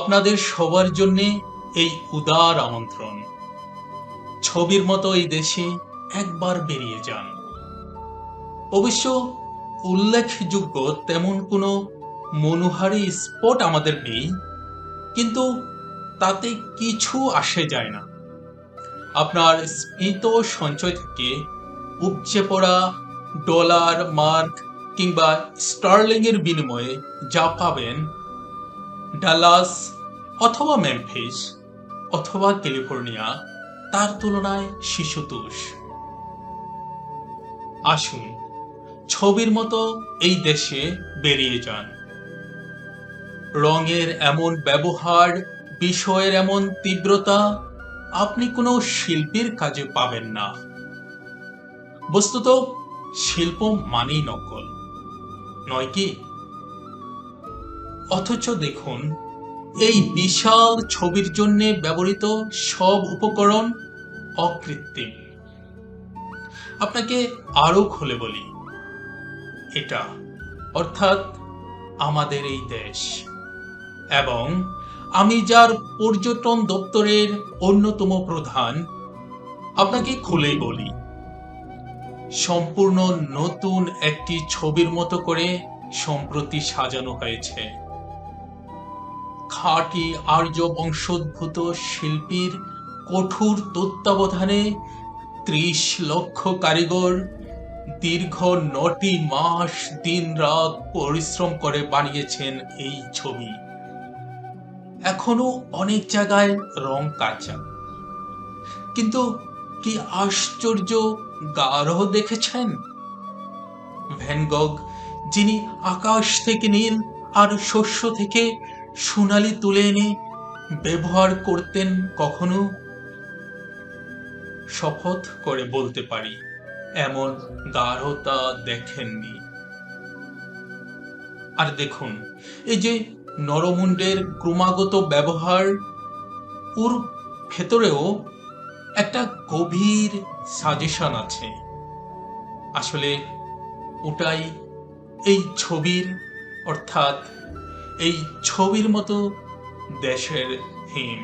আপনাদের সবার জন্য এই উদার আমন্ত্রণ। ছবির মতো এই দেশে একবার বেরিয়ে যান। অবশ্য উল্লেখযোগ্য তেমন কোনো মনোহারী স্পট আমাদের নেই, কিন্তু তাতে কিছু আসে যায় না। আপনার স্ফীত সঞ্চয় থেকে উপচে পড়া ডলার, মার্ক কিংবা স্টার্লিং এর বিনিময়ে যা পাবেন, ডালাস অথবা মেমফিস অথবা ক্যালিফোর্নিয়া তার তুলনায় শিশুতোষ। আসুন ছবির মতো এই দেশে বেরিয়ে যান। রঙের এমন ব্যবহার, বিষয়ের এমন তীব্রতা আপনি কোনো শিল্পীর কাজে পাবেন না। বস্তুত শিল্প মানেই নকল, নয় কি? অথচ দেখুন, এই বিশাল ছবির জন্য ব্যবহৃত সব উপকরণ অকৃত্রিম। আপনাকে আরো খুলে বলি, এটা অর্থাৎ আমাদের এই দেশ, এবং আমি যার পর্যটন দপ্তরের অন্যতম প্রধান, আপনাকে খুলেই বলি, সম্পূর্ণ নতুন একটি ছবির মতো করে সম্প্রতি সাজানো হয়েছে। খাঁটি আর্য বংশোদ্ভূত শিল্পীর কঠোর তত্ত্বাবধানে ৩০ লক্ষ কারিগর দীর্ঘ ৯টি মাস দিন রাত পরিশ্রম করে বানিয়েছেন এই ছবি। এখনো অনেক জায়গায় রং কাঁচা, কিন্তু কি আশ্চর্য গাঢ় দেখেছেন? ভ্যান গগ, যিনি আকাশ থেকে নীল আর শস্য থেকে সোনালি তুলে এনে ব্যবহার করতেন, কখনো শপথ করে বলতে পারি এমন গাঢ়তা দেখেননি। আর দেখুন, এই যে নরমুন্ডের ক্রমাগত ব্যবহার, ওর ভেতরেও একটা গভীর সাজেশন আছে। আসলে ওটাই এই ছবির, অর্থাৎ এই ছবির মতো দেশের থিম।